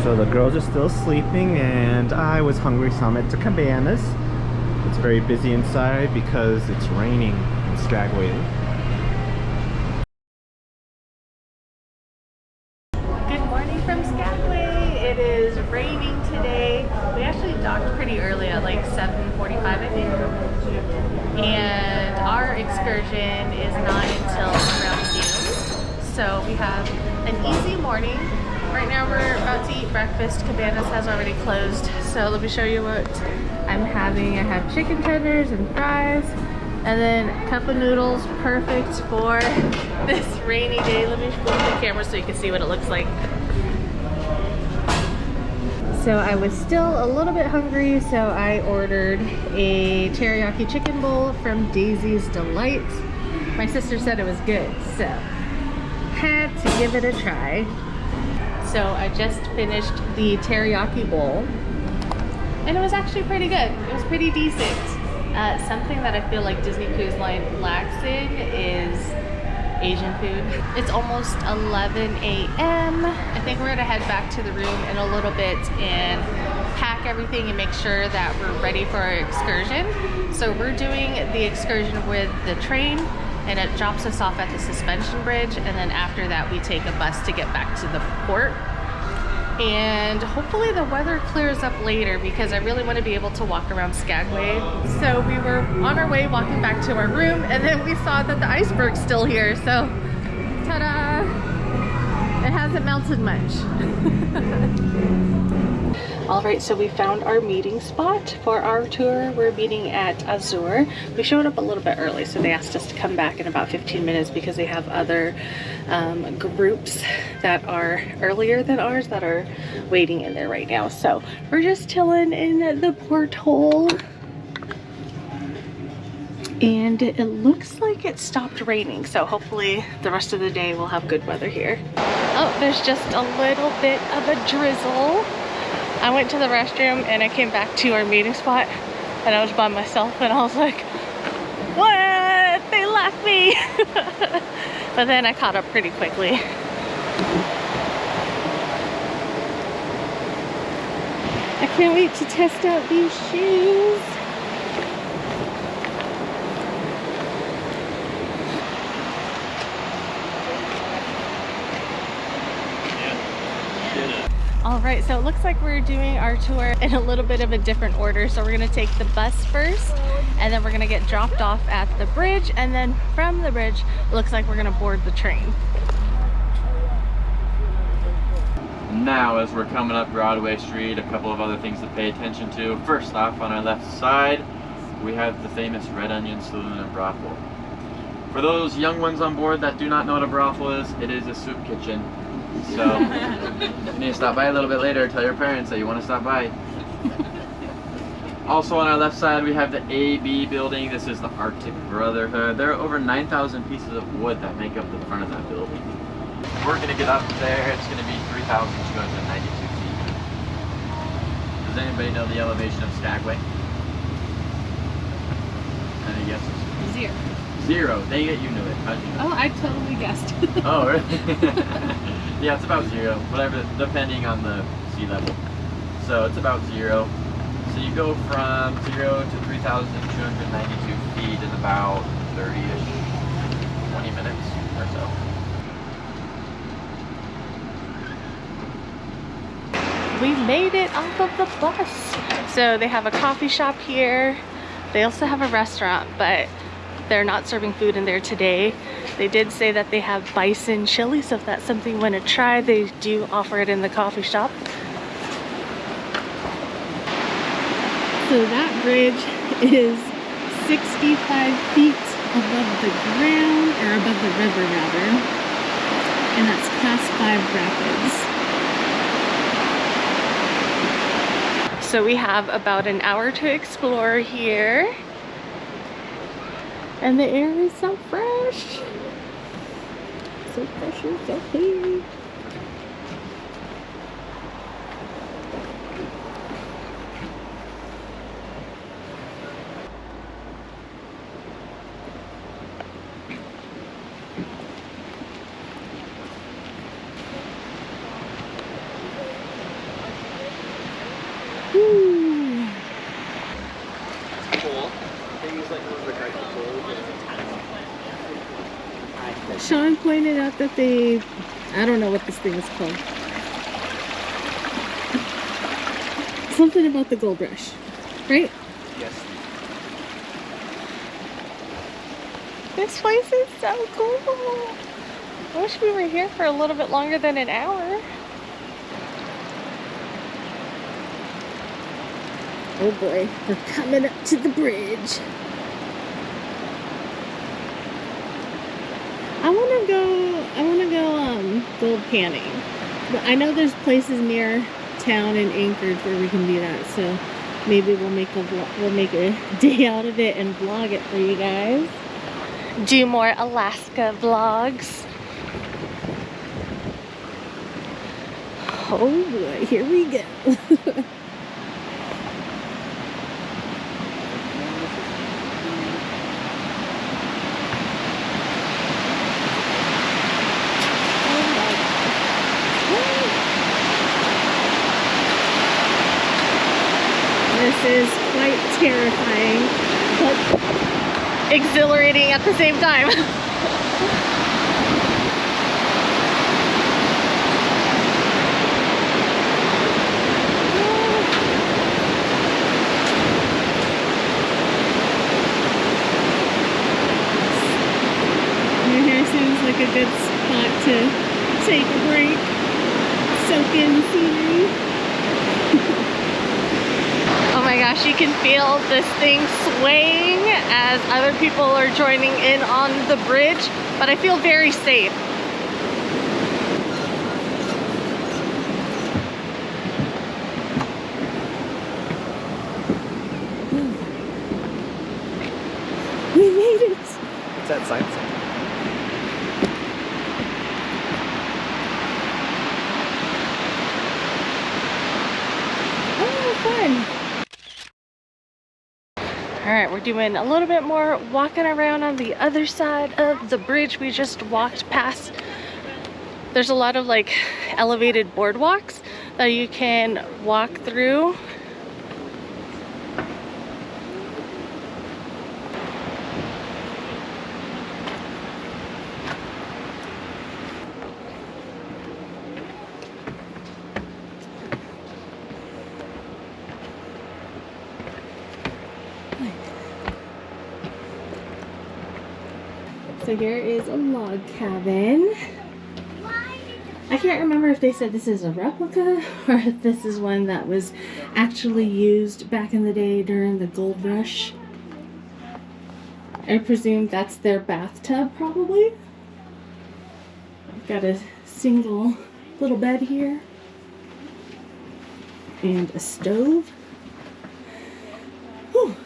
So the girls are still sleeping and I was hungry, so I'm at the cabanas. It's very busy inside because it's raining in Skagway. Good morning from Skagway. It is raining today. We actually docked pretty early at like 7:45, I think. And our excursion is not until around noon. So we have an easy morning. Right now we're about to eat breakfast. Cabanas has already closed. So let me show you what I'm having. I have chicken tenders and fries. And then a cup of noodles, perfect for this rainy day. Let me flip the camera so you can see what it looks like. So I was still a little bit hungry, so I ordered a teriyaki chicken bowl from Daisy's Delight. My sister said it was good, so had to give it a try. So I just finished the teriyaki bowl, and it was actually pretty good. It was pretty decent. Something that I feel like Disney Cruise Line lacks in is Asian food. It's almost 11 a.m. I think we're gonna head back to the room in a little bit and pack everything and make sure that we're ready for our excursion. So we're doing the excursion with the train, and it drops us off at the suspension bridge, and then after that we take a bus to get back to the port. And hopefully the weather clears up later because I really want to be able to walk around Skagway. So we were on our way walking back to our room, and then we saw that the iceberg's still here. So ta-da! It hasn't melted much. All right, so we found our meeting spot for our tour. We're meeting at Azure. We showed up a little bit early, so they asked us to come back in about 15 minutes because they have other groups that are earlier than ours that are waiting in there right now. So we're just chilling in the porthole. And it looks like it stopped raining, so hopefully the rest of the day we'll have good weather here. Oh, there's just a little bit of a drizzle. I went to the restroom and I came back to our meeting spot and I was by myself and I was like, what? They left me. But then I caught up pretty quickly. I can't wait to test out these shoes. All right, so it looks like we're doing our tour in a little bit of a different order. So we're gonna take the bus first, and then we're gonna get dropped off at the bridge, and then from the bridge, it looks like we're gonna board the train. Now, as we're coming up Broadway Street, a couple of other things to pay attention to. First off, on our left side, we have the famous Red Onion Saloon and Brothel. For those young ones on board that do not know what a brothel is, it is a soup kitchen. So, you need to stop by a little bit later, tell your parents that you want to stop by. Also on our left side we have the AB building. This is the Arctic Brotherhood. There are over 9,000 pieces of wood that make up the front of that building. We're going to get up there, it's going to be 3,292 feet. Does anybody know the elevation of Skagway? Any guesses? 0. 0. Dang it, you knew it. How'd you know? Oh, I totally guessed. Oh, really? Yeah, it's about 0, whatever, depending on the sea level. So it's about 0. So you go from 0 to 3,292 feet in about 30-ish, 20 minutes or so. We made it off of the bus. So they have a coffee shop here. They also have a restaurant, but they're not serving food in there today. They did say that they have bison chili, so if that's something you want to try, they do offer it in the coffee shop. So that bridge is 65 feet above the ground, or above the river rather, and that's class 5 rapids. So we have about an hour to explore here. And the air is so fresh. So fresh and so clean. Sean pointed out that they, I don't know what this thing is called. Something about the gold rush, right? Yes. This place is so cool. I wish we were here for a little bit longer than an hour. Oh boy, we're coming up to the bridge. I wanna go gold panning. But I know there's places near town in Anchorage where we can do that, so maybe we'll make a day out of it and vlog it for you guys. Do more Alaska vlogs. Oh boy, here we go. This is quite terrifying, but exhilarating at the same time. Here seems like a good spot to take a break, soak in the scenery. Oh my gosh, you can feel this thing swaying as other people are joining in on the bridge, but I feel very safe. We made it! What's that sign say? Oh, fun! Alright, we're doing a little bit more walking around on the other side of the bridge we just walked past. There's a lot of like elevated boardwalks that you can walk through. So here is a log cabin. I can't remember if they said this is a replica or if this is one that was actually used back in the day during the gold rush. I presume that's their bathtub probably. Got a single little bed here and a stove. Whew.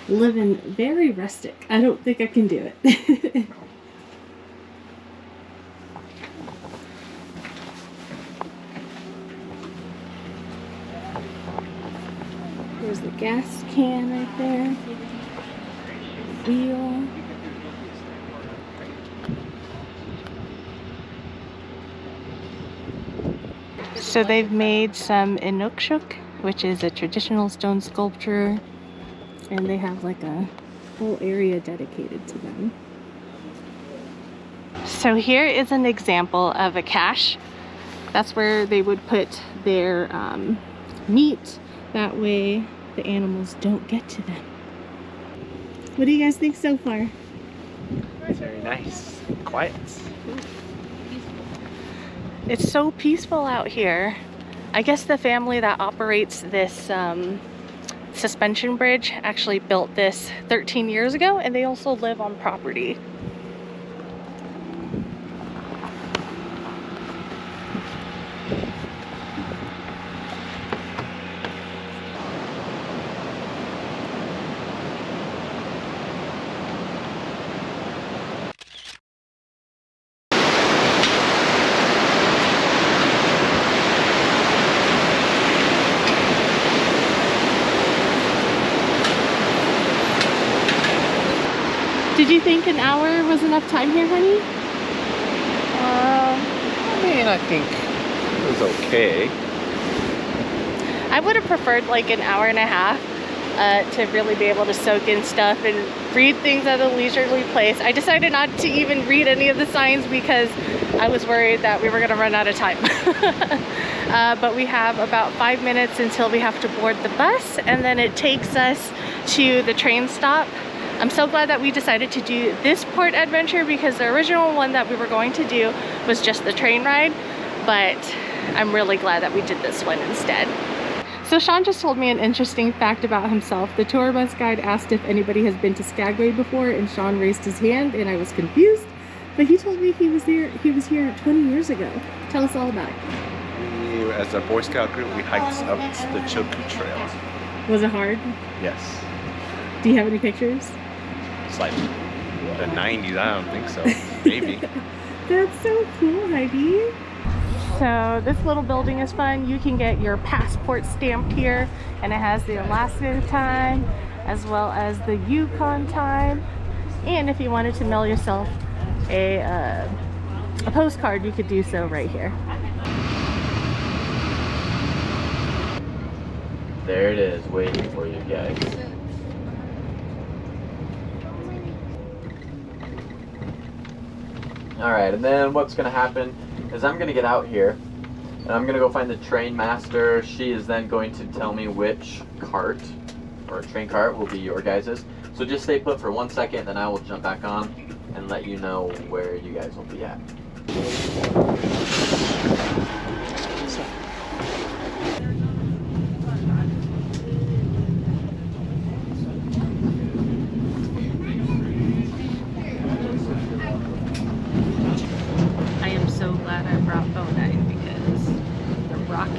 Living very rustic. I don't think I can do it. There's the gas can right there. Wheel. So they've made some inukshuk, which is a traditional stone sculpture. And they have like a whole area dedicated to them. So here is an example of a cache. That's where they would put their meat. That way the animals don't get to them. What do you guys think so far? Very nice. Quiet. It's so peaceful out here. I guess the family that operates this suspension bridge actually built this 13 years ago, and they also live on property. Did you think an hour was enough time here, honey? I mean, I think it was okay. I would have preferred like an hour and a half, to really be able to soak in stuff and read things at a leisurely pace. I decided not to even read any of the signs because I was worried that we were going to run out of time. But we have about 5 minutes until we have to board the bus, and then it takes us to the train stop. I'm so glad that we decided to do this port adventure because the original one that we were going to do was just the train ride, but I'm really glad that we did this one instead. So Sean just told me an interesting fact about himself. The tour bus guide asked if anybody has been to Skagway before, and Sean raised his hand, and I was confused. But he told me he was here 20 years ago. Tell us all about it. As a Boy Scout group, we hiked up the Choku Trail. Was it hard? Yes. Do you have any pictures? It's like the 90s, I don't think so. Maybe. That's so cool, Heidi. So this little building is fun. You can get your passport stamped here, and it has the Alaska time as well as the Yukon time. And if you wanted to mail yourself a postcard, you could do so right here. There it is, waiting for you guys. Alright, and then what's going to happen is I'm going to get out here and I'm going to go find the train master. She is then going to tell me which cart or train cart will be your guys's. So just stay put for 1 second, then I will jump back on and let you know where you guys will be at.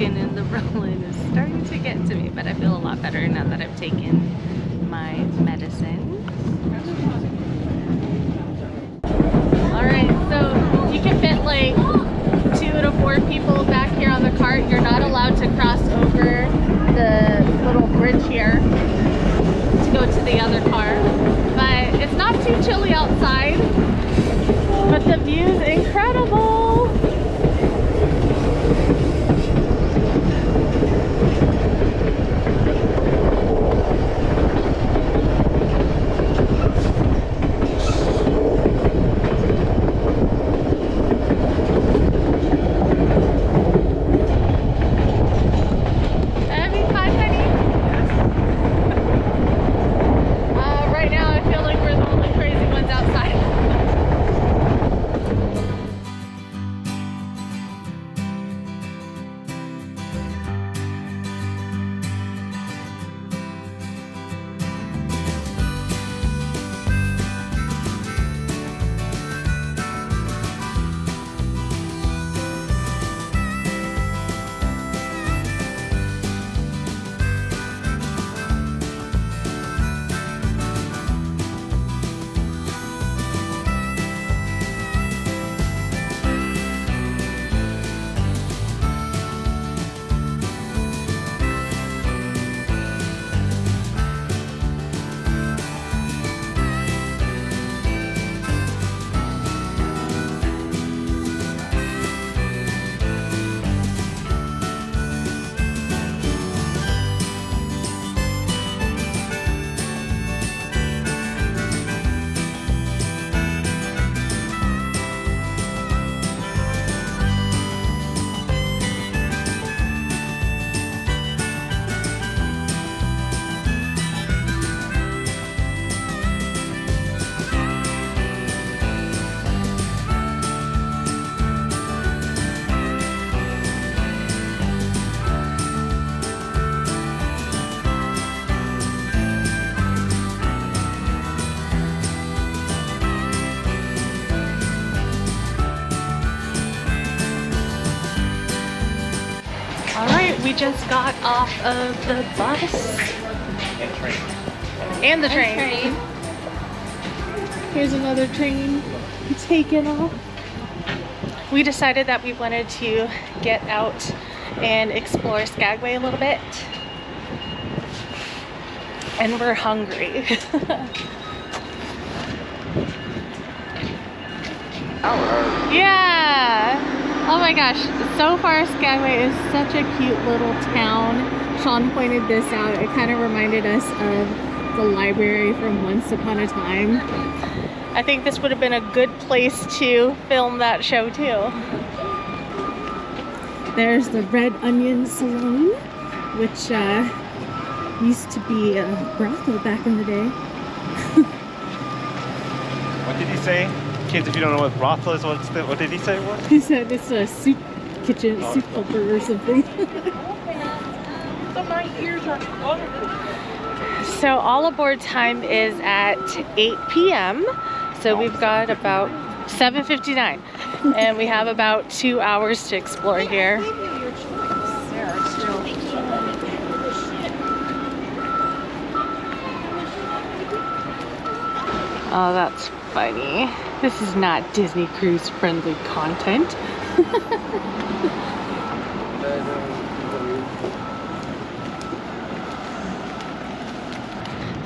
And the rolling is starting to get to me, but I feel a lot better now that I've taken my medicine. Alright, so you can fit like 2 to 4 people back here on the cart. You're not allowed to cross over the little bridge here to go to the other car, but it's not too chilly outside, but the view is incredible. We just got off of the bus. And the train. Here's another train taking off. We decided that we wanted to get out and explore Skagway a little bit. And we're hungry. Yeah. Oh my gosh, so far Skagway is such a cute little town. Sean pointed this out. It kind of reminded us of the library from Once Upon a Time. I think this would have been a good place to film that show too. There's the Red Onion Saloon, which used to be a brothel back in the day. What did he say? Kids, if you don't know what brothel is, what did he say it was? He said it's a soup kitchen, soup helper or something. So my ears are So all aboard time is at 8 p.m. So we've got about 7:59 and we have about 2 hours to explore here. Oh, that's funny. This is not Disney Cruise friendly content.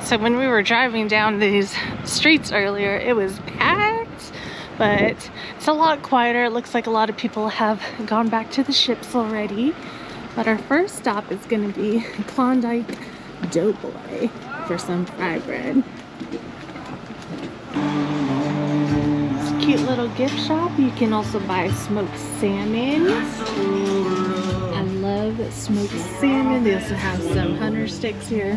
So when we were driving down these streets earlier, it was packed, but it's a lot quieter. It looks like a lot of people have gone back to the ships already. But our first stop is going to be Klondike Doughboy for some fry bread. It's a cute little gift shop. You can also buy smoked salmon. I love smoked salmon. They also have some hunter sticks here.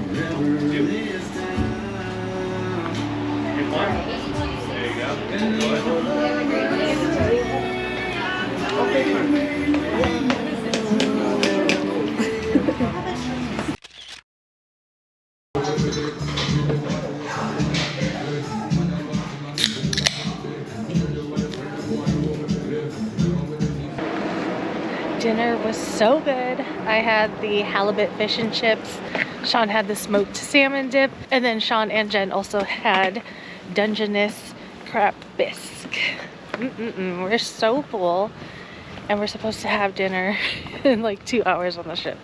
Dinner was so good. I had the halibut fish and chips. Sean had the smoked salmon dip. And then Sean and Jen also had Dungeness crab bisque. We're so full. And we're supposed to have dinner in like 2 hours on the ship.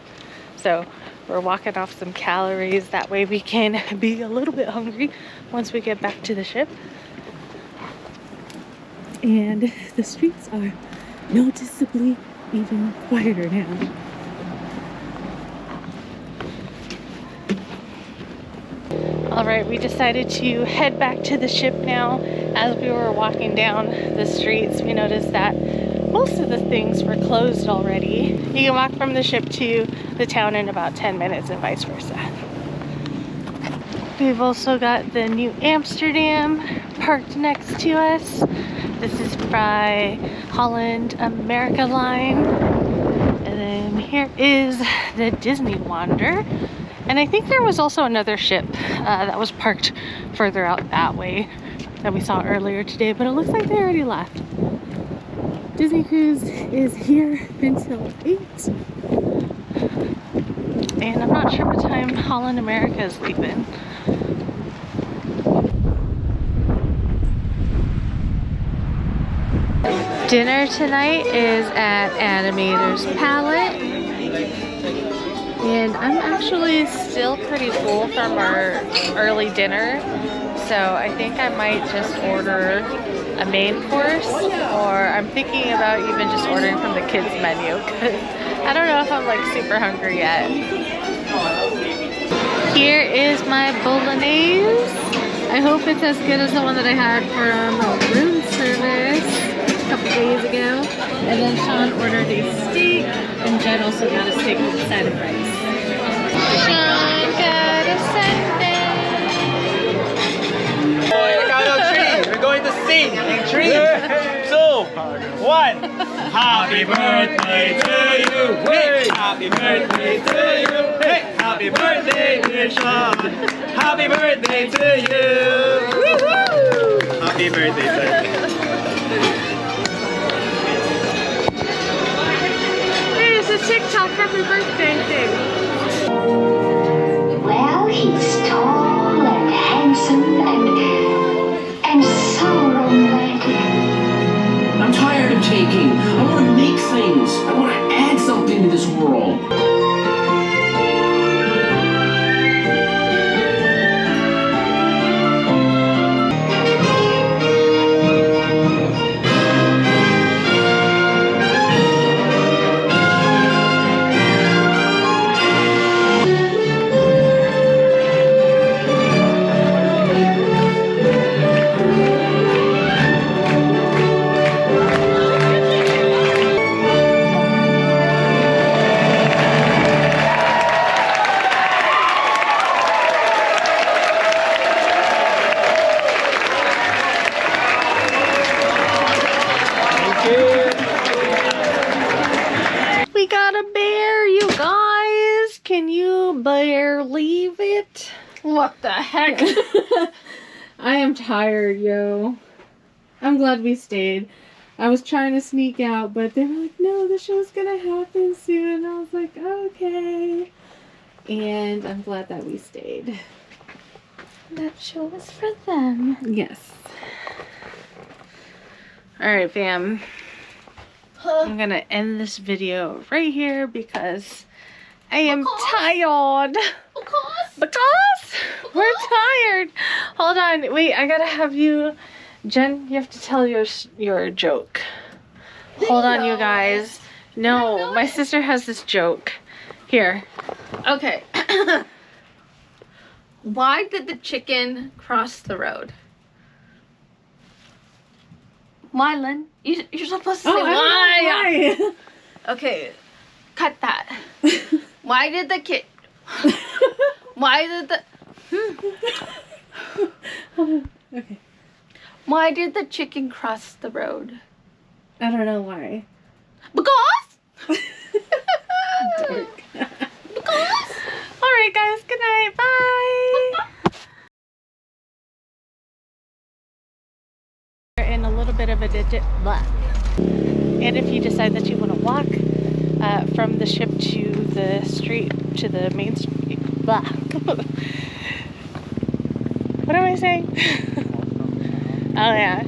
So we're walking off some calories. That way we can be a little bit hungry once we get back to the ship. And the streets are noticeably even quieter now. All right, we decided to head back to the ship now. As we were walking down the streets, we noticed that most of the things were closed already. You can walk from the ship to the town in about 10 minutes and vice versa. We've also got the New Amsterdam parked next to us. This is by Holland America Line. And then here is the Disney Wander. And I think there was also another ship that was parked further out that way that we saw earlier today, but it looks like they already left. Disney Cruise is here until 8. And I'm not sure what time Holland America is leaving. Dinner tonight is at Animator's Palette, and I'm actually still pretty full from our early dinner, so I think I might just order a main course, or I'm thinking about even just ordering from the kids menu because I don't know if I'm like super hungry yet. Here is my bolognese. I hope it's as good as the one that I had from room service couple days ago. And then Sean ordered a steak, and Jen also got a steak with a side of rice. Sean got a sundae. We're going to sing in 3, 2, 1. Happy birthday to you. Hey, happy birthday to you. Hey, happy birthday, dear Sean. Happy birthday to you. Woo-hoo. Happy birthday, sir. TikTok happy birthday thing. Well, he's tall and handsome and so romantic. I'm tired of taking. I want to make things. I want to add something to this world. we got a bear, you guys. Can you believe it? What the heck? I am tired, yo. I'm glad we stayed. I was trying to sneak out, but they were like, no, the show's gonna happen soon. I was like, okay. And I'm glad that we stayed. That show was for them. Yes. Alright, fam. I'm gonna end this video right here because I am tired. Because we're tired. Hold on. Wait, I gotta have you... Jen, you have to tell your joke. Hold on, you guys. No, my sister has this joke. Here. Okay. Why did the chicken cross the road? Why, Lynn? You're supposed to say why? why. Okay, cut that. Why did the kid... Why did the... Okay. Why did the chicken cross the road? I don't know why. Because? Dork. Because? Alright, guys. Good night. Bye. We're in a little bit of a and if you decide that you want to walk from the ship to the street, to the main street, blah. What am I saying? Oh yeah.